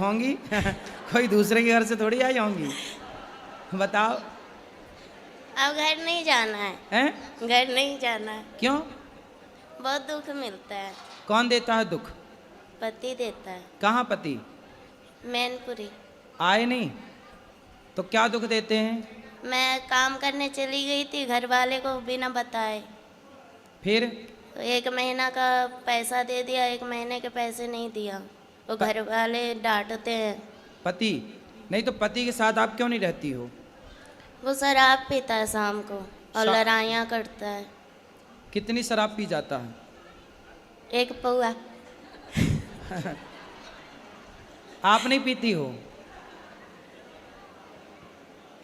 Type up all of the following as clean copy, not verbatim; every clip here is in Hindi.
होंगी कोई दूसरे के घर से थोड़ी आई होंगी। बताओ। अब घर नहीं जाना है। हैं? घर नहीं जाना है। क्यों? बहुत दुख मिलता है। कौन देता है दुख? पति देता है। कहाँ पति? मैनपुरी। आए नहीं तो क्या दुख देते हैं? मैं काम करने चली गई थी घर वाले को बिना बताए। फिर? तो 1 महीना का पैसा दे दिया, 1 महीने के पैसे नहीं दिया। तो घर वाले डांटते हैं। पति नहीं तो पति के साथ आप क्यों नहीं रहती हो? वो शराब पीता है शाम को और लड़ाइयाँ करता है। कितनी शराब पी जाता है? 1 पौआ। आप नहीं पीती हो?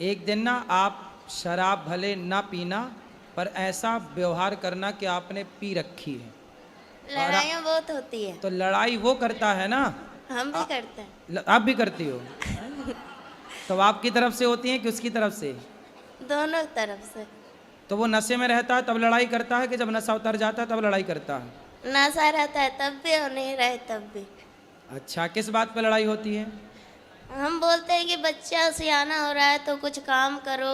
एक दिन ना आप शराब भले ना पीना पर ऐसा व्यवहार करना कि आपने पी रखी है। लड़ाइयाँ बहुत होती है। तो लड़ाई वो करता है ना, हम भी करते हैं। आप भी करती हो? तो आपकी तरफ से होती है कि उसकी तरफ से? दोनों तरफ से। तो वो नशे में रहता है तब लड़ाई करता है कि जब नशा उतर जाता है तब लड़ाई करता है? नशा रहता है तब भी और नहीं रहे तब भी। अच्छा, किस बात पर लड़ाई होती है? हम बोलते हैं कि बच्चा सियाना हो रहा है तो कुछ काम करो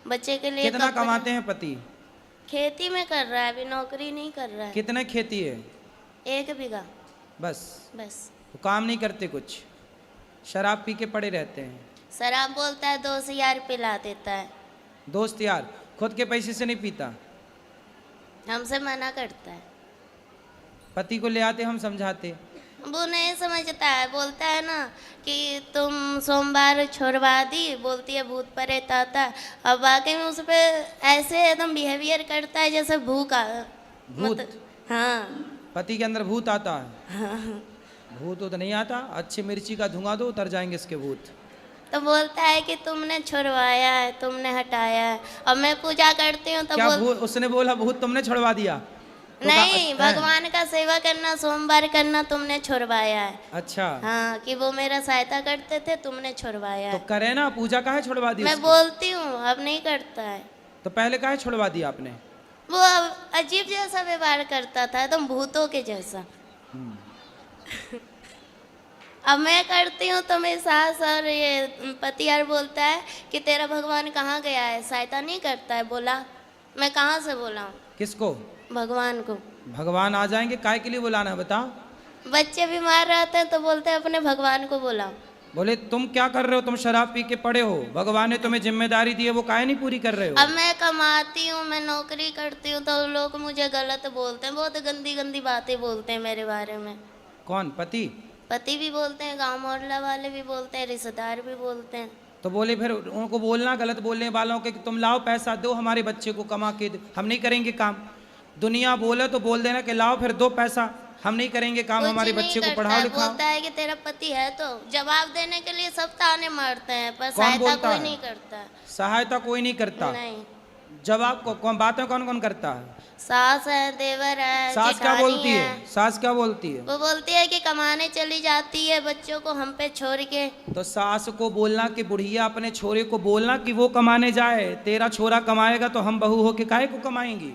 बच्चे के लिए। कितना कमाते हैं पति? खेती में कर रहा है, अभी नौकरी नहीं कर रहा है। कितने खेती है? 1 बीघा। बस? बस। वो काम नहीं करते कुछ, शराब पी के पड़े रहते हैं। शराब बोलता है 2 यार पिला देता है। दोस्त यार? खुद के पैसे से नहीं पीता? हमसे मना करता है। पति को ले आते हम समझाते। वो नहीं समझता है, बोलता है ना कि तुम सोमवार छोड़वा दी, बोलती है भूत प्रेत आता है। अब वाकई में उस पर ऐसे एकदम बिहेवियर करता है जैसे भूखा। भूत? हाँ। पति के अंदर भूत आता है? हाँ। भूत तो नहीं आता, अच्छी मिर्ची का धुआं दो उतर जाएंगे इसके भूत। तो बोलता है कि तुमने छुड़वाया है, तुमने हटाया है। और मैं पूजा करती हूँ तो क्या उसने बोला भूत तुमने छुड़वा दिया? तो नहीं, भगवान का सेवा करना, सोमवार करना तुमने छुड़वाया है। अच्छा। हाँ, कि वो मेरा सहायता करते थे, तुमने छुड़वाया तो है। करे ना, पूजा काहे छुड़वा दी? मैं बोलती हूँ, अब नहीं करता है। तो पहले काहे छुड़वा दिया आपने? वो अब अजीब जैसा व्यवहार करता था, एकदम भूतों के जैसा। अब मैं करती हूँ तो मेरी सास और ये पति यार बोलता है कि तेरा भगवान कहाँ गया है, सहायता नहीं करता है। बोला मैं कहाँ से बोला हूँ? किसको? भगवान को। भगवान आ जाएंगे, काय के लिए बुलाना है बताओ? बच्चे बीमार रहते हैं तो बोलते हैं अपने भगवान को बुलाओ। बोले तुम क्या कर रहे हो, तुम शराब पी के पड़े हो, भगवान ने तुम्हें जिम्मेदारी दी है वो काहे नहीं पूरी कर रहे हो? अब मैं कमाती हूँ, मैं नौकरी करती हूँ तो लोग मुझे गलत बोलते हैं, बहुत गंदी गंदी बातें बोलते हैं मेरे बारे में। कौन? पति? पति भी बोलते हैं, गांव मोहल्ला वाले भी बोलते हैं, रिश्तेदार भी बोलते हैं। तो बोले फिर उनको बोलना गलत बोलने वालों के कि तुम लाओ पैसा दो हमारे बच्चे को कमा के, हम नहीं करेंगे काम। दुनिया बोले तो बोल देना कि लाओ फिर 2 पैसा, हम नहीं करेंगे काम, हमारे बच्चे को पढ़ाओ लिखाओ। बोलता है कि तेरा पति है तो जवाब देने के लिए सब ताने मारते हैं पर सहायता कोई नहीं करता। सहायता कोई नहीं करता? नहीं। जवाब को कौन, बातें कौन कौन करता है? सास है, देवर है, सास क्या बोलती है? सास क्या बोलती है? वो बोलती है कि कमाने चली जाती है बच्चों को हम पे छोड़ के। तो सास को बोलना कि बुढ़िया अपने छोरे को बोलना कि वो कमाने जाए, तेरा छोरा कमाएगा तो हम बहू होके काहे को कमाएंगी?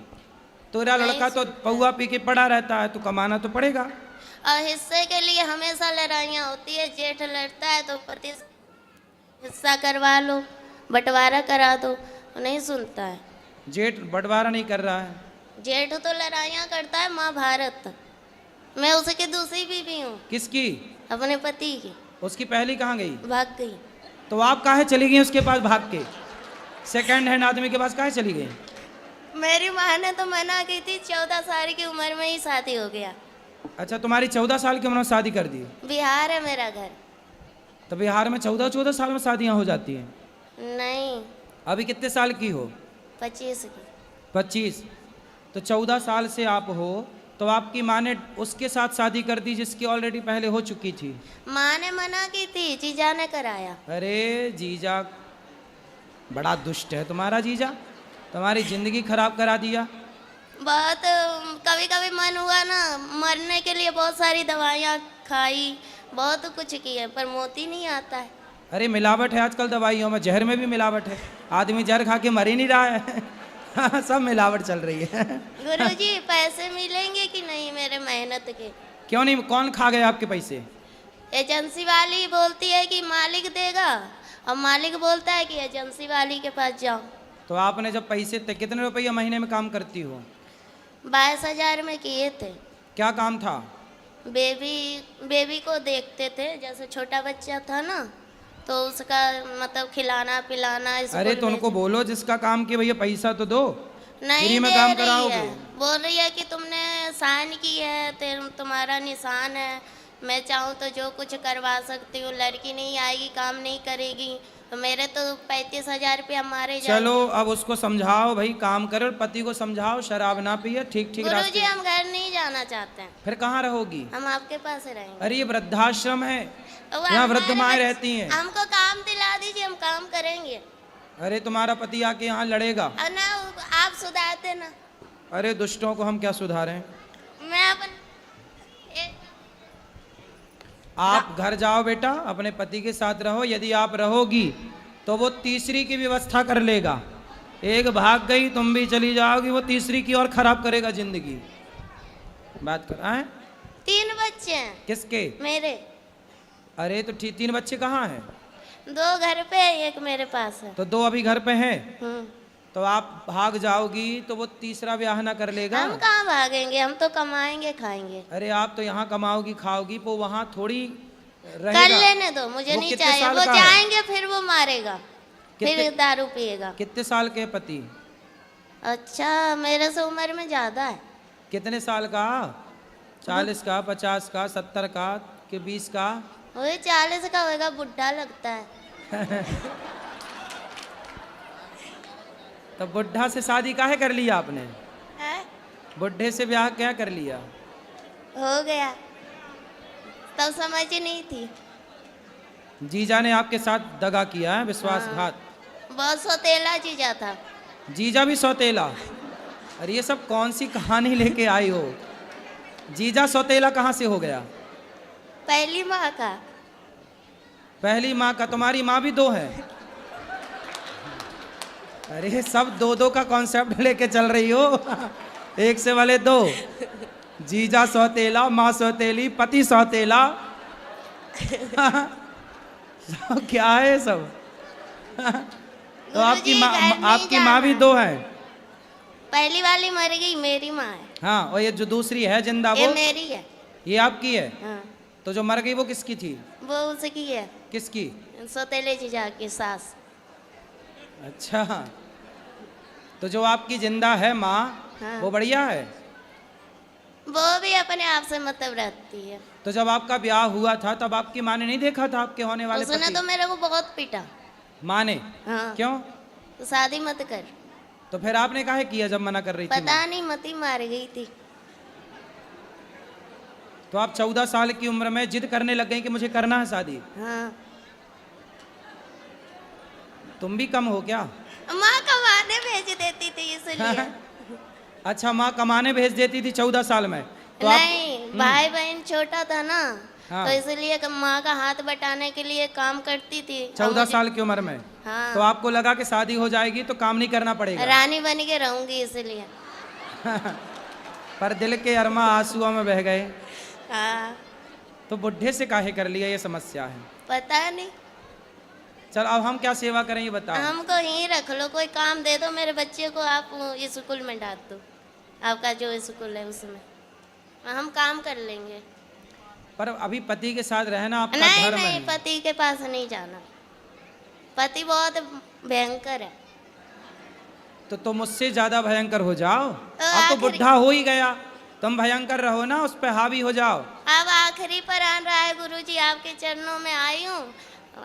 तेरा लड़का तो पौआ पी के पड़ा रहता है तो कमाना तो पड़ेगा। और हिस्से के लिए हमेशा लड़ाइयाँ होती है, जेठ लड़ता है तो पति हिस्सा करवा लो, बंटवारा करा दो, नहीं सुनता है। जेठ बंटवारा नहीं कर रहा है? जेठ तो लड़ाइयाँ करता है महाभारत। मैं उसकी दूसरी बीवी हूँ। किसकी? अपने पति की। उसकी पहली कहाँ गई? भाग गई। तो आप काहे चली गई उसके पास भाग के? सेकंड हैंड आदमी के पास काहे चली गई? मेरी माँ ने तो मना की थी, 14 साल की उम्र में ही शादी हो गया। अच्छा, तुम्हारी 14 साल की उम्र में शादी कर दी? बिहार है मेरा घर। तो बिहार में 14 साल में शादियाँ हो जाती हैं? नहीं। अभी कितने साल की हो? 25 की। 25? तो 14 साल से आप हो तो आपकी माँ ने उसके साथ शादी कर दी जिसकी ऑलरेडी पहले हो चुकी थी? माँ ने मना की थी, जीजा ने कराया। अरे जीजा बड़ा दुष्ट है तुम्हारा जीजा, तुम्हारी जिंदगी खराब करा दिया। बहुत कभी कभी मन हुआ ना मरने के लिए, बहुत सारी दवाइयाँ खाई, बहुत कुछ किए पर मोती नहीं आता है। अरे मिलावट है आजकल दवाइयों में, जहर में भी मिलावट है, आदमी जहर खा के मर ही नहीं रहा है। सब मिलावट चल रही है। गुरुजी पैसे मिलेंगे कि नहीं मेरे मेहनत के? क्यों नहीं? कौन खा गया आपके पैसे? एजेंसी वाली बोलती है कि मालिक देगा, और मालिक बोलता है कि एजेंसी वाली के पास जाओ। तो आपने जब पैसे कितने रुपये महीने में काम करती हो? 22,000 में किए थे। क्या काम था? बेबी को देखते थे, जैसे छोटा बच्चा था ना, तो उसका मतलब खिलाना पिलाना। अरे तो उनको बोलो जिसका काम किया भैया पैसा तो दो, नहीं फ्री में दे काम रही कराओगे। है, बोल रही है कि तुमने साइन की है, तुम्हारा निशान है, मैं चाहूँ तो जो कुछ करवा सकती हूँ, लड़की नहीं आएगी काम नहीं करेगी, तो मेरे तो 35,000 रुपया मारे जाएंगे। चलो अब उसको समझाओ भाई काम करे, और पति को समझाओ शराब ना पिए, ठीक ठीक गुरुजी रास्ते। हम घर नहीं जाना चाहते हैं, फिर कहाँ रहोगी? हम आपके पास रहेंगे। अरे ये वृद्धाश्रम है, तो वो यहाँ वृद्ध हमारे माएँ बच्चे- रहती हैं। हमको काम दिला दीजिए, हम काम करेंगे। अरे तुम्हारा पति आके यहाँ लड़ेगा। और ना आप सुधारते ना। अरे दुष्टों को हम क्या सुधारें? मैं अपन आप घर जाओ बेटा, अपने पति के साथ रहो। यदि आप रहोगी तो वो तीसरी की व्यवस्था कर लेगा। एक भाग गई, तुम भी चली जाओगी, वो तीसरी की और खराब करेगा जिंदगी। बात कर आए? 3 बच्चे हैं किसके? मेरे। अरे तो ठीक, 3 बच्चे कहाँ हैं? 2 घर पे है, 1 मेरे पास है। तो 2 अभी घर पे हैं। हम्म। तो आप भाग जाओगी तो वो तीसरा ब्याह ना कर लेगा। हम कहाँ भागेंगे, हम तो कमाएंगे खाएंगे। अरे आप तो यहाँ कमाओगी खाओगी, वो वहाँ थोड़ी कर रहेगा। लेने दो, मुझे वो नहीं कितने चाहिए। साल वो का है? जाएंगे फिर वो मारेगा, कितने- फिर दारू पिएगा। कितने साल के पति? अच्छा मेरे से उम्र में ज्यादा है। कितने साल का? 40 का, 50 का, 70 का, कि 20 का? वही 40 का होगा, बुढ़ा लगता है। तो बुढ़ा से शादी काहे कर लिया आपने? है? बुढ़े से ब्याह क्या कर लिया? हो गया, तब समझ ही नहीं थी। जीजा ने आपके साथ दगा किया है, विश्वासघात। बहुत सौतेला जीजा था। जीजा भी सौतेला? अरे ये सब कौन सी कहानी लेके आई हो? जीजा सौतेला कहाँ से हो गया? पहली माँ का। पहली माँ का? तुम्हारी माँ भी 2 है? अरे सब 2-2 का कॉन्सेप्ट लेके चल रही हो। एक से वाले 2। जीजा सौतेला, माँ सौतेली, पति सौतेला। सब क्या है सब? तो आपकी माँ भी 2 है? पहली वाली मर गई, मेरी माँ है। हाँ, और ये जो दूसरी है जिंदा ये वो? मेरी है। ये आपकी है? हाँ। तो जो मर गई वो किसकी थी? वो उसकी है, किसकी? सौतेले जीजा की सास। अच्छा, तो जो आपकी जिंदा है माँ, हाँ। वो बढ़िया है? वो भी अपने आप से मतलब रखती है। तो जब आपका ब्याह हुआ था तब आपकी माँ ने नहीं देखा था आपके होने वाले उसने पति? तो मेरे को बहुत पीटा। माँ ने? हाँ। क्यों? तो शादी मत कर। तो फिर आपने काहे किया जब मना कर रही थी पता माँ? नहीं, मती मार गई थी। तो आप 14 साल की उम्र में जिद करने लग गई कि मुझे करना है शादी। हाँ। तुम भी कम हो क्या? माँ कमाने भेज देती थी इसलिए। अच्छा, माँ कमाने भेज देती थी 14 साल में? तो नहीं, भाई बहन छोटा था ना, हाँ। तो इसलिए माँ का हाथ बटाने के लिए काम करती थी। 14 साल की उम्र में? हाँ। तो आपको लगा कि शादी हो जाएगी तो काम नहीं करना पड़ेगा? रानी बन के रहूंगी इसलिए। पर दिल के अरमा आंसुओं में बह गए। हाँ। तो बुढ़े से काहे कर लिया, ये समस्या है। पता नहीं। चल अब हम क्या सेवा करें ये बताओ। हमको यहीं रख लो, कोई काम दे दो मेरे बच्चे को, आप स्कूल में डाल दो, आपका जो स्कूल है उसमें, हम काम कर लेंगे। पर अभी पति के साथ रहना आपका नहीं धर्म नहीं, है। पति के पास नहीं जाना, पति बहुत भयंकर है। तो तुम मुझसे ज्यादा भयंकर हो जाओ। अब तो आखिरी- बुढ़ा हो ही गया, तुम भयंकर रहो ना, उस पे हावी हो जाओ। अब आखिरी पर आन रहा है गुरुजी, आपके चरणों में आई हूँ।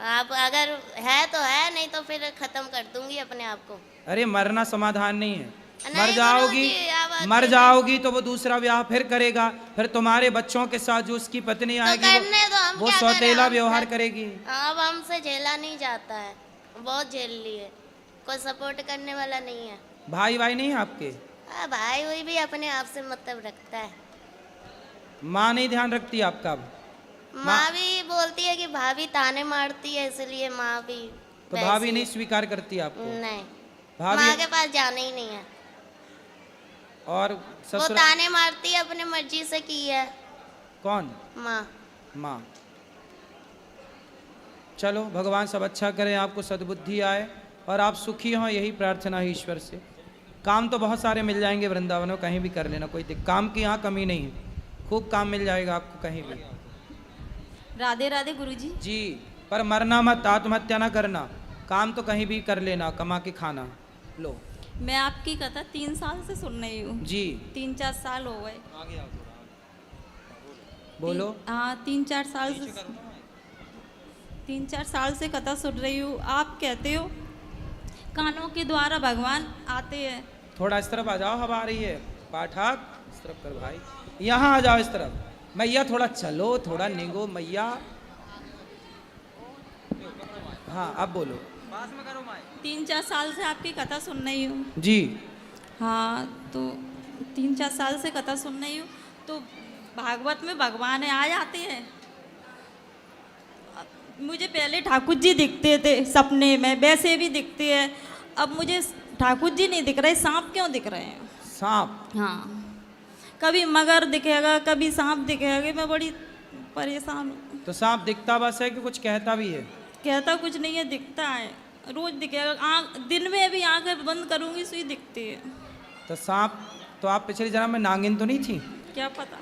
आप अगर है तो है, नहीं तो फिर खत्म कर दूंगी अपने आप को। अरे मरना समाधान नहीं है। नहीं मर जाओगी, गुरुजी, आप मर अकेले- जाओगी तो वो दूसरा ब्याह फिर करेगा, फिर तुम्हारे बच्चों के साथ जो उसकी पत्नी तो आएगी करने दो, हम वो क्या करें, सौतेला हम व्यवहार सब- करेगी। अब हमसे झेला नहीं जाता है, बहुत झेल लिए, कोई सपोर्ट करने वाला नहीं है। भाई भाई नहीं है आपके? भाई वही भी अपने आप से मतलब रखता है। माँ नहीं ध्यान रखती आपका? माँ भी बोलती है कि भाभी ताने मारती है, इसलिए माँ भी तो वैसी भाभी है। नहीं स्वीकार करती आपको? नहीं, भाभी माँ के पास जाना ही नहीं है। और वो ससुर ताने मारती है, अपने मर्जी से की है कौन? माँ। माँ। चलो भगवान सब अच्छा करें, आपको सद्बुद्धि आए और आप सुखी हों, यही प्रार्थना है ईश्वर से। काम तो बहुत सारे मिल जाएंगे वृंदावन में, कहीं भी कर लेना, कोई काम की यहाँ कमी नहीं है, खूब काम मिल जाएगा आपको कहीं भी। राधे राधे गुरुजी। जी, पर मरना मत, आत्महत्या ना करना, काम तो कहीं भी कर लेना, कमा के खाना। लो मैं आपकी कथा 3 साल से सुन रही हूँ जी, 3-4 साल हो गए। बोलो। हाँ 3-4 साल से 3-4 साल से कथा सुन रही हूँ। आप कहते हो कानों के द्वारा भगवान आते हैं। थोड़ा इस तरफ आ जाओ, हवा आ रही है। पाठक इस तरफ कर भाई, यहाँ आ जाओ इस तरफ। मैया थोड़ा चलो, थोड़ा निगो मैया। हाँ अब बोलो। 3-4 साल से आपकी कथा सुन रही हूँ जी। हाँ तो 3-4 साल से कथा सुन रही हूँ, तो भागवत में भगवान आ जाते हैं। मुझे पहले ठाकुर जी दिखते थे सपने में, वैसे भी दिखते हैं। अब मुझे ठाकुर जी नहीं दिख रहे, सांप क्यों दिख रहे हैं? सांप? हाँ, कभी मगर दिखेगा, कभी सांप दिखेगा, मैं बड़ी परेशान हूँ। तो सांप दिखता बस है कि कुछ कहता भी है? कहता कुछ नहीं है, दिखता है, रोज दिखेगा। आँख दिन में भी आंखें बंद करूंगी सुई दिखती है। तो सांप, तो आप पिछले जन्म में नागिन तो नहीं थी? क्या पता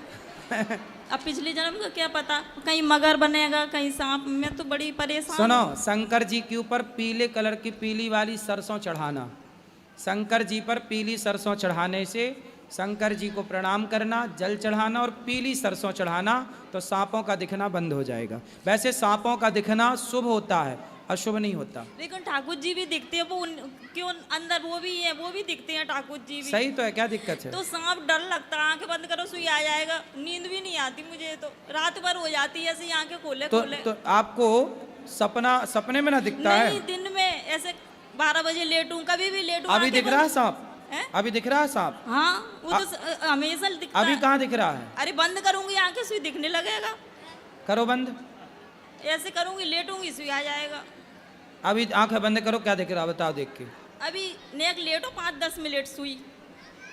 अब पिछले जन्म का क्या पता, कहीं मगर बनेगा कहीं सांप। मैं तो बड़ी परेशान। सुनो, शंकर जी के ऊपर पीले कलर की पीली वाली सरसों चढ़ाना, शंकर जी पर पीली सरसों चढ़ाने से शंकर जी को प्रणाम करना, जल चढ़ाना और पीली सरसों चढ़ाना, तो सांपों का दिखना बंद हो जाएगा। वैसे सांपों का दिखना शुभ होता है, अशुभ नहीं होता। लेकिन ठाकुर जी भी दिखते हैं, वो क्यों अंदर वो भी है, वो भी दिखते हैं ठाकुर जी भी। सही तो है, क्या दिक्कत है? तो सांप डर लगता है, आंखें बंद करो सुई आ जाएगा। नींद भी नहीं आती मुझे, तो रात भर हो जाती है ऐसे आंखें खोले खोले। तो आपको सपने में ना दिखता है? नहीं, दिन में ऐसे 12 बजे लेटूं, कभी भी लेटूं। अभी दिख रहा है सांप? अभी दिख रहा है सांप? हाँ वो तो हमेशा दिखता है। अभी कहाँ दिख रहा है? अरे बंद करूंगी आंखें सुई दिखने लगेगा। करो बंद। ऐसे करूंगी, लेटूंगी सुई आ जाएगा। अभी आंखें बंद करो, क्या दिख रहा है बताओ देख के। अभी नेक लेटो 5-10 मिनट सुई,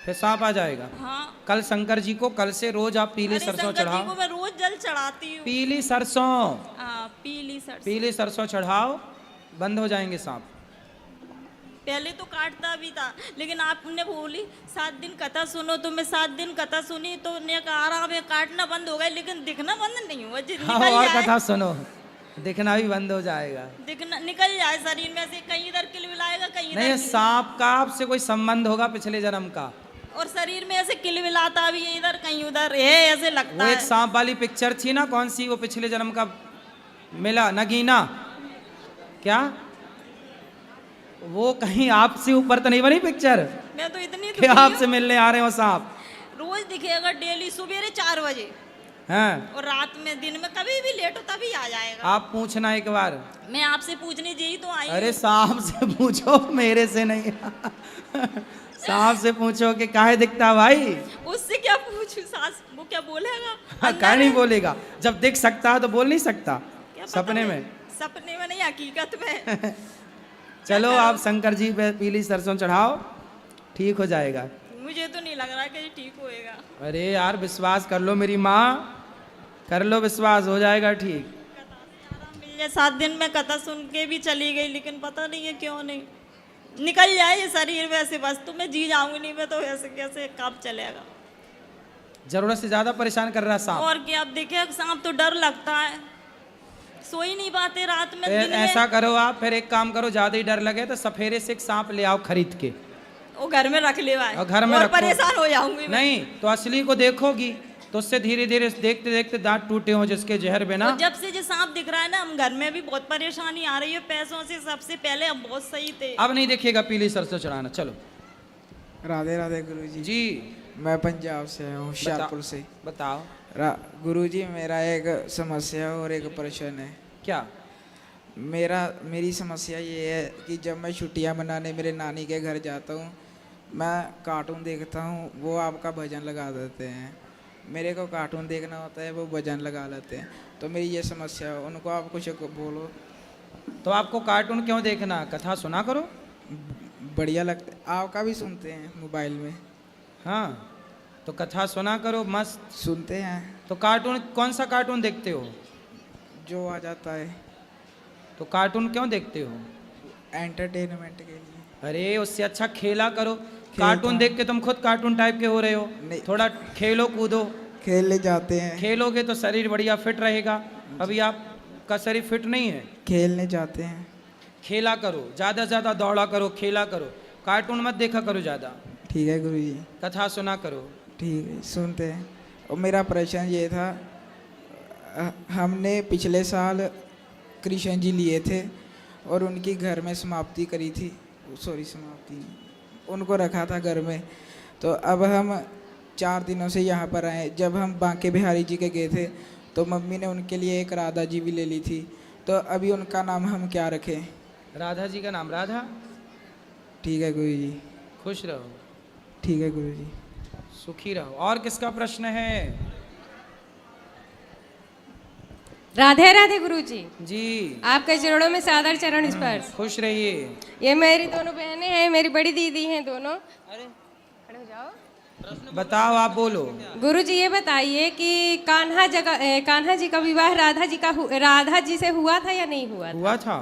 फिर सांप आ जाएगा। हाँ। कल शंकर जी को, कल से रोज आप पीली सरसों शंकर जी चढ़ाओ। को मैं रोज जल चढ़ाती हूँ। पीली सरसों? हाँ पीली सरसों। पीली सरसों चढ़ाओ, बंद हो जाएंगे सांप। पहले तो काटता भी था, लेकिन आपने बोली 7 दिन कथा सुनो, तो मैं 7 दिन कथा सुनी, तो नेक आराम है, काटना बंद हो गया, लेकिन दिखना बंद नहीं हुआ। हाँ, और कथा सुनो, दिखना भी बंद हो जाएगा। दिखना निकल जाए शरीर में से, कहीं इधर किलबिलाएगा कहीं इधर। नहीं, सांप का आपसे कोई संबंध होगा पिछले जन्म का। और शरीर में ऐसे किलबिलाता भी है, इधर कहीं उधर है, ऐसे लगता वो है। एक सांप वाली पिक्चर थी ना, कौन सी, वो पिछले जन्म का मिला, नगीना क्या? वो कहीं आपसे ऊपर तो नहीं बनी पिक्चर? मैं तो इतनी कि आपसे मिलने आ रहे हो सांप? रोज दिखेगा डेली, सुबह 4 बजे। हैं? और रात में, दिन में कभी भी लेटो तभी आ जाएगा। आप पूछना एक बार। मैं आपसे पूछने जी तो आई। अरे सांप से पूछो, मेरे से नहीं। सांप से पूछो कि काहे दिखता भाई। उससे क्या पूछूं, सास वो क्या बोलेगा? काहे नहीं बोलेगा, जब दिख सकता है तो बोल नहीं सकता? सपने में? सपने में नहीं, हकीकत में। चलो आप शंकर जी पे पीली सरसों चढ़ाओ, ठीक हो जाएगा। मुझे तो नहीं लग रहा कि ठीक होएगा। अरे यार विश्वास कर लो मेरी माँ, कर लो विश्वास, हो जाएगा ठीक। मिल जाए 7 दिन में कथा सुन के भी चली गई, लेकिन पता नहीं है क्यों नहीं निकल जाए ये शरीर वैसे, बस तो मैं जी जाऊंगी नहीं, मैं तो ऐसे कैसे कब चलेगा। जरूरत से ज्यादा परेशान कर रहा है सांप। और क्या, अब देखे सांप तो डर लगता है, सो ही नहीं पाते रात में। दिन में ऐसा करो आप, फिर एक काम करो, ज्यादा ही डर लगे तो सफेरे से एक सांप ले आओ खरीद के, वो घर में रख ले और घर में और रखो। परेशान हो जाऊंगी मैं। नहीं तो असली को देखोगी तो उससे धीरे धीरे देखते देखते दांत टूटे हो जिसके जहर बिना। जब से जो सांप दिख रहा है ना, हम घर में भी बहुत परेशानी आ रही है पैसों से। सबसे पहले हम बहुत सही थे, अब नहीं देखिएगा पीली सरसों चढ़ाना। चलो। राधे राधे गुरुजी। जी मैं पंजाब से हूँ, होशियारपुर से। बताओ। गुरुजी मेरा एक समस्या और एक प्रश्न है। क्या? मेरी समस्या ये है कि जब मैं छुट्टियाँ मनाने मेरे नानी के घर जाता हूँ, मैं कार्टून देखता हूँ, वो आपका भजन लगा देते हैं। मेरे को कार्टून देखना होता है, वो भजन लगा लेते हैं। तो मेरी ये समस्या है, उनको आप कुछ बोलो। तो आपको कार्टून क्यों देखना, कथा सुना करो। बढ़िया लगता है, आपका भी सुनते हैं मोबाइल में। हाँ तो कथा सुना करो, मस्त सुनते हैं। तो कार्टून कौन सा कार्टून देखते हो? जो आ जाता है। तो कार्टून क्यों देखते हो? एंटरटेनमेंट के लिए। अरे उससे अच्छा खेला करो। कार्टून देख के तुम खुद कार्टून टाइप के हो रहे हो। नहीं। थोड़ा खेलो कूदो। खेलने जाते हैं। खेलोगे तो शरीर बढ़िया फिट रहेगा। अभी आपका शरीर फिट नहीं है। खेलने जाते हैं। खेला करो, ज़्यादा से ज़्यादा दौड़ा करो, खेला करो, कार्टून मत देखा करो ज़्यादा। ठीक है गुरुजी। कथा सुना करो। ठीक है, सुनते हैं। और मेरा प्रश्न ये था, हमने पिछले साल कृष्ण जी लिए थे और उनकी घर में समाप्ति करी थी। समाप्ति उनको रखा था घर में। तो अब हम 4 दिनों से यहाँ पर आए। जब हम बांके बिहारी जी के गए थे तो मम्मी ने उनके लिए एक राधा जी भी ले ली थी। तो अभी उनका नाम हम क्या रखें? राधा जी का नाम राधा। ठीक है गुरुजी। खुश रहो, ठीक है गुरुजी। सुखी रहो। और किसका प्रश्न है? राधे राधे गुरुजी। जी, आपके चरणों में सादर चरण स्पर्श। खुश रहिए। ये मेरी दोनों बहनें हैं, मेरी बड़ी दीदी हैं दोनों। अरे खड़े हो जाओ। बताओ, आप बोलो। गुरुजी ये बताइए कि कान्हा जी का विवाह राधा जी से हुआ था या नहीं हुआ था? हुआ था।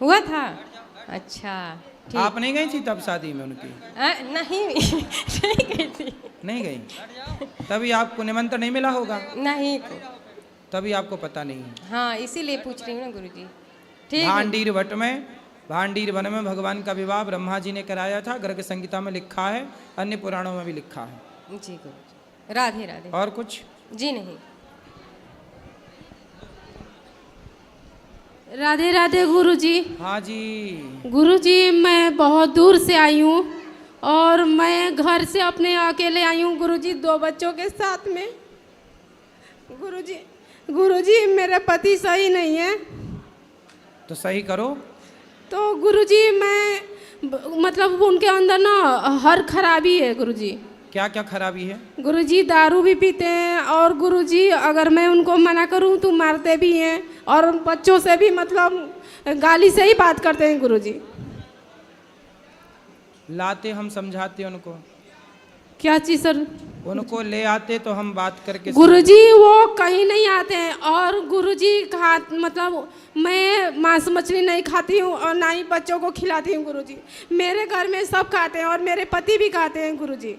हुआ था। अच्छा ठीक। आप नहीं गई थी तब शादी में उनकी? नहीं नहीं गई थी। नहीं गई, तभी आपको निमंत्रण नहीं मिला होगा। नहीं, तभी आपको पता नहीं है। हाँ इसीलिए पूछ रही हूँ ना गुरुजी। ठीक है। Bhandir what may, Bhandir one में भगवान का विवाह ब्रह्मा जी ने कराया था। गर्ग संहिता में लिखा है, अन्य पुराणों में भी लिखा है। जी गुरुजी। राधे राधे। और कुछ? जी नहीं। राधे राधे गुरुजी। हाँ जी। गुरुजी मैं बहुत दूर से आई हूँ और मैं घर से अपने अकेले आई हूँ गुरुजी, 2 बच्चों के साथ में। गुरुजी मेरे पति सही नहीं है। तो सही करो। तो गुरुजी मैं मतलब उनके अंदर ना हर खराबी है गुरुजी। क्या क्या खराबी है? गुरुजी दारू भी पीते हैं और गुरुजी अगर मैं उनको मना करूं तो मारते भी हैं और बच्चों से भी मतलब गाली से ही बात करते हैं गुरुजी। लाते हम समझाते उनको। क्या चीज सर? उनको ले आते तो हम बात करके। गुरुजी वो कहीं नहीं आते हैं और गुरुजी मतलब मैं मांस मछली नहीं खाती हूँ और ना ही बच्चों को खिलाती हूँ गुरुजी। मेरे घर में सब खाते हैं और मेरे पति भी खाते हैं गुरुजी।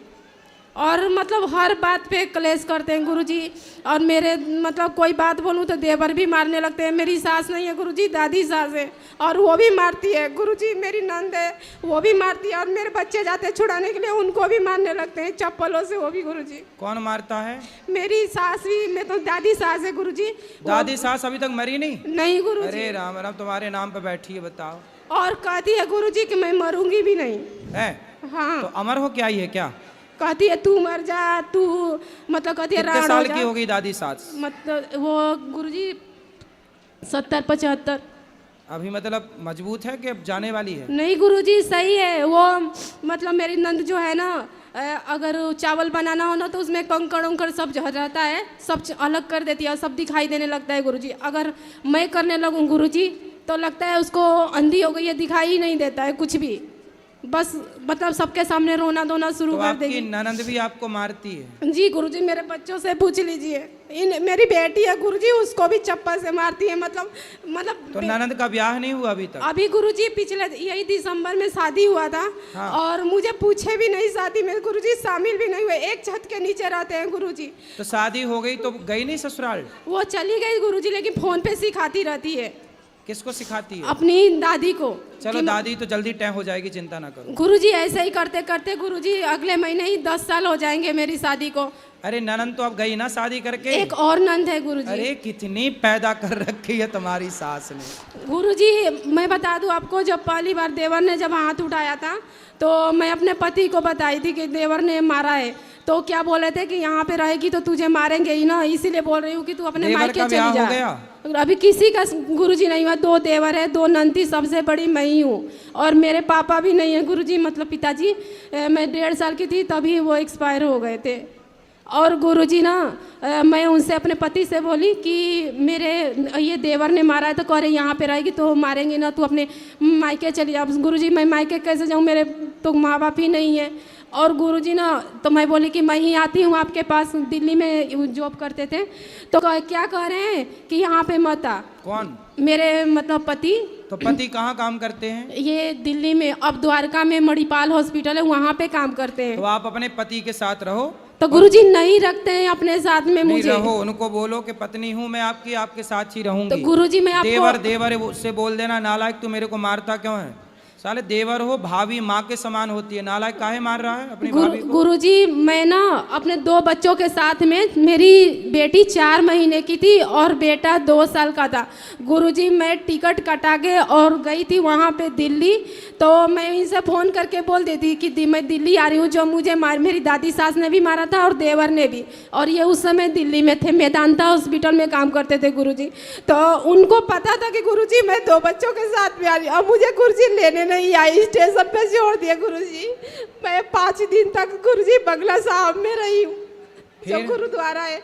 और मतलब हर बात पे क्लेश करते हैं गुरुजी। और मेरे मतलब कोई बात बोलूँ तो देवर भी मारने लगते हैं। मेरी सास नहीं है गुरुजी, दादी सास है और वो भी मारती है गुरुजी। मेरी नंद है वो भी मारती है और मेरे बच्चे जाते हैं छुड़ाने के लिए, उनको भी मारने लगते हैं चप्पलों से, वो भी गुरुजी। कौन मारता है? मेरी सास भी, मैं तो दादी सास है गुरुजी। दादी सास अभी तक मरी नहीं? नहीं गुरुजी। अरे राम राम, तुम्हारे नाम पे बैठी है, बताओ। और कहती है गुरुजी कि मैं मरूंगी भी नहीं है? हाँ। तो अमर हो क्या ही है क्या? कहती है तू मर जा, तू मतलब कहती है कितने साल की हो गई दादी सास? मतलब वो गुरुजी 70-75। अभी मतलब मजबूत है कि अब जाने वाली है? नहीं गुरुजी सही है वो। मतलब मेरी नंद जो है ना, अगर चावल बनाना हो ना तो उसमें कंकड़ उंकड़ सब जो रहता है सब अलग कर देती है और सब दिखाई देने लगता है गुरुजी। अगर मैं करने लगूँ गुरुजी तो लगता है उसको अंधी हो गई है, दिखाई ही नहीं देता है कुछ भी। बस मतलब सबके सामने रोना धोना शुरू कर देगी। आपकी ननद भी आपको मारती है? जी गुरुजी, मेरे बच्चों से पूछ लीजिए। मेरी बेटी है गुरुजी, उसको भी चप्पल से मारती है। मतलब तो ननद का ब्याह नहीं हुआ अभी तक? अभी गुरुजी पिछले यही दिसंबर में शादी हुआ था। हाँ। और मुझे पूछे भी नहीं शादी में गुरुजी, शामिल भी नहीं हुए। एक छत के नीचे रहते हैं गुरुजी। तो शादी हो गई तो गई नहीं ससुराल? वो चली गई गुरुजी, लेकिन फोन पे सिखाती रहती है। किसको सिखाती है? अपनी दादी को। चलो दादी तो जल्दी तय हो जाएगी, चिंता ना करो। गुरुजी ऐसे ही करते करते गुरुजी अगले महीने ही 10 साल हो जाएंगे मेरी शादी को। अरे ननद तो अब गई ना शादी करके? एक और नंद है गुरुजी। अरे कितनी पैदा कर रखी है तुम्हारी सास ने। गुरुजी मैं बता दूं आपको, जब पहली बार देवर ने जब हाथ उठाया था तो मैं अपने पति को बताई थी कि देवर ने मारा है। तो क्या बोले थे कि यहाँ पे रहेगी तो तुझे मारेंगे ही ना, इसीलिए बोल रही हूँ कि तू अपने मायके चली जा। अभी किसी का गुरुजी नहीं हुआ। 2 देवर है, 2 नंदी, सबसे बड़ी मैं ही हूँ। और मेरे पापा भी नहीं है गुरुजी, मतलब पिताजी। मैं 1.5 साल की थी तभी वो एक्सपायर हो गए थे। और गुरुजी ना मैं उनसे अपने पति से बोली कि मेरे ये देवर ने मारा है तो कह रहे यहाँ पे रहेगी तो मारेंगे ना, तू अपने मायके चली जा। गुरुजी मैं मायके कैसे जाऊँ, मेरे तो माँ बाप ही नहीं है। और गुरुजी ना तो मैं बोली कि मैं ही आती हूँ आपके पास, दिल्ली में जॉब करते थे। तो क्या कह रहे हैं कि यहाँ पे मत आ। कौन? मेरे मतलब पति। तो पति कहाँ काम करते हैं? ये दिल्ली में, अब द्वारका में मणिपाल हॉस्पिटल है, वहाँ पे काम करते हैं। तो आप अपने पति के साथ रहो। तो गुरुजी नहीं रखते हैं अपने साथ में नहीं मुझे। रहो, उनको बोलो कि पत्नी हूँ मैं आपकी, आपके साथ ही रहूंगी। तो गुरुजी मैं आपको देवर देवर उससे बोल देना, नालायक तू मेरे को मारता क्यों है? साले देवर हो, भाभी माँ के समान होती है, नालायक काहे मार रहा है अपनी भाभी को? गुरुजी मैं ना अपने 2 बच्चों के साथ में, मेरी बेटी 4 महीने की थी और बेटा 2 साल का था। गुरुजी मैं टिकट कटा के और गई थी वहाँ पे दिल्ली। तो मैं इनसे फ़ोन करके बोल देती कि मैं दिल्ली आ रही हूँ, जो मुझे मेरी दादी सास ने भी मारा था और देवर ने भी, और ये उस समय दिल्ली में थे, मेदांता हॉस्पिटल में काम करते थे गुरुजी। तो उनको पता था कि गुरुजी मैं 2 बच्चों के साथ भी आ रही हूँ। अब मुझे गुरुजी लेने नहीं आई, स्टेशन पे छोड़ दिया गुरुजी। मैं 5 दिन तक गुरुजी बंगला साहब में रही हूँ, जो गुरुद्वारा है।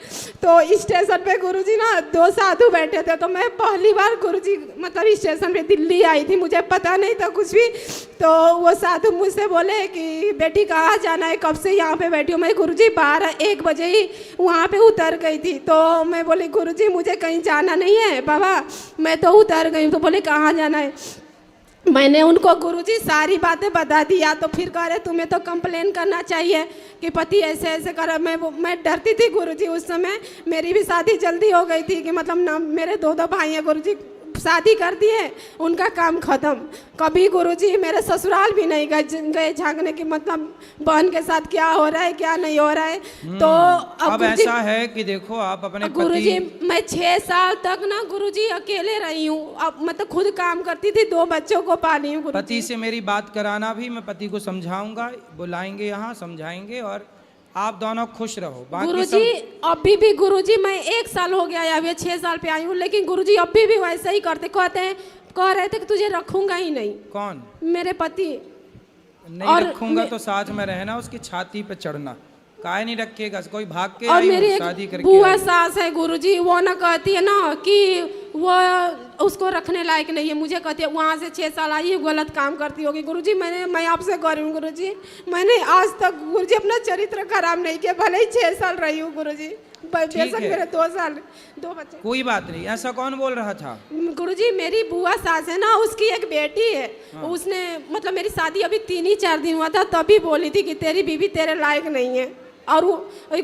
तो स्टेशन पे गुरुजी ना 2 साधु बैठे थे। तो मैं पहली बार गुरुजी मतलब स्टेशन पे दिल्ली आई थी, मुझे पता नहीं था कुछ भी। तो वो साधु मुझसे बोले कि बेटी कहाँ जाना है, कब से यहाँ पे बैठी हूँ? मैं गुरुजी 12-1 बजे ही वहाँ पे उतर गई थी। तो मैं बोली गुरुजी मुझे कहीं जाना नहीं है बाबा, मैं तो उतर गई हूँ। तो बोले कहाँ जाना है? मैंने उनको गुरुजी सारी बातें बता दिया। तो फिर कह रहे तुम्हें तो कंप्लेन करना चाहिए कि पति ऐसे ऐसे कर। मैं डरती थी गुरुजी, उस समय मेरी भी शादी जल्दी हो गई थी कि मतलब ना, मेरे 2 भाई हैं गुरुजी, शादी कर दिए, उनका काम खत्म। कभी गुरुजी मेरे ससुराल भी नहीं गए झांकने की, मतलब बहन के साथ क्या हो रहा है क्या नहीं हो रहा है। तो अब ऐसा है कि देखो आप अपने गुरुजी मैं 6 साल तक ना गुरुजी अकेले रही हूँ। अब मतलब खुद काम करती थी, 2 बच्चों को पाली हूँ। पति से मेरी बात कराना भी, मैं पति को समझाऊंगा, बुलाएंगे यहाँ समझाएंगे और आप दोनों खुश रहो। गुरुजी अभी भी गुरुजी मैं 1 साल हो गया या 6 साल पे आई हूँ, लेकिन गुरुजी अभी भी वैसे ही करते, कह रहे थे कि तुझे रखूंगा ही नहीं। कौन? मेरे पति। नहीं रखूंगा तो साथ में रहना, उसकी छाती पे चढ़ना, काहे नहीं रखेगा? कोई भाग के और मेरी शादी एक करके बुआ सास है गुरुजी, वो ना कहती है ना कि वो उसको रखने लायक नहीं है, मुझे कहती है वहाँ से 6 साल आई है, गलत काम करती होगी। गुरुजी मैं आपसे कह रही हूँ गुरुजी, मैंने आज तक गुरुजी अपना चरित्र खराब नहीं किया, भले ही 6 साल रही हूँ गुरुजी, बेशक मेरे 2 साल 2 बच्चे। कोई बात नहीं, ऐसा कौन बोल रहा था? गुरुजी मेरी बुआ सास है ना, उसकी एक बेटी है। उसने मतलब मेरी शादी अभी 3-4 दिन हुआ था, तभी बोली थी कि तेरी बीवी तेरे लायक नहीं है। और वो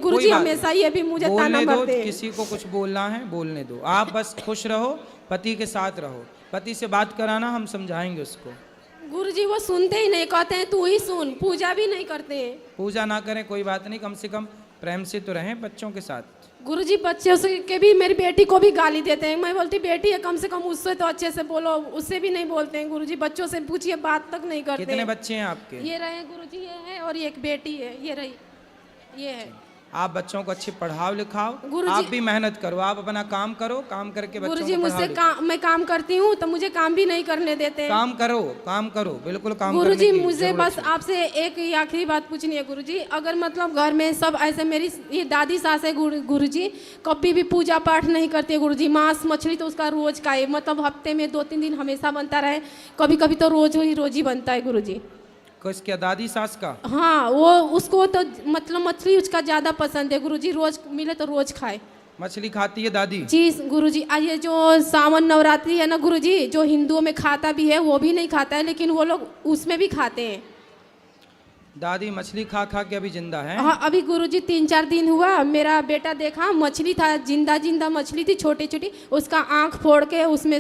गुरुजी हमेशा ये भी मुझे ताना मारते हैं। किसी को कुछ बोलना है बोलने दो, आप बस खुश रहो, पति के साथ रहो। पति से बात कराना, हम समझाएंगे उसको। गुरुजी वो सुनते ही नहीं, कहते हैं तू ही सुन, पूजा भी नहीं करते हैं। पूजा ना करें कोई बात नहीं, कम से कम प्रेम से तो रहें बच्चों के साथ। गुरुजी बच्चों से के भी, मेरी बेटी को भी गाली देते हैं। मैं बोलती बेटी है, कम से कम उससे तो अच्छे से बोलो, उससे भी नहीं बोलते हैं गुरुजी। बच्चों से पूछिए, बात तक नहीं करते। कितने बच्चे हैं आपके? ये रहे गुरुजी, ये है, और एक बेटी है, ये रही, ये है। आप बच्चों को अच्छे पढ़ाओ लिखाओ, गुरुजी आप भी मेहनत करो, आप अपना काम करो, काम करके बच्चों गुरुजी को मुझसे पढ़ाओ। मैं काम करती हूँ तो मुझे काम भी नहीं करने देते। काम करो, काम करो, बिल्कुल काम करने गुरुजी की मुझे जरूरत बस है। आपसे एक ही आखिरी बात पूछनी है गुरुजी। अगर मतलब घर में सब ऐसे, मेरी ये दादी सास है गुरुजी, कभी भी पूजा पाठ नहीं करती है गुरुजी। मांस मछली तो उसका रोज का है, मतलब हफ्ते में 2-3 दिन हमेशा बनता रहे, कभी कभी तो रोज ही बनता है गुरुजी। क्या दादी सास का? हाँ, वो उसको तो मतलब मछली उसका ज़्यादा पसंद है गुरुजी, रोज मिले तो रोज खाए। मछली खाती है दादी? जी गुरुजी। ये जो सावन नवरात्रि है ना गुरुजी, जो हिंदुओं में खाता भी है, वो भी नहीं खाता है, लेकिन वो लोग उसमें भी खाते हैं। दादी मछली खा खा के अभी जिंदा है? हाँ, अभी गुरुजी 3-4 दिन हुआ, मेरा बेटा देखा मछली था, जिंदा मछली थी, छोटी छोटी, उसका आँख फोड़ के उसमें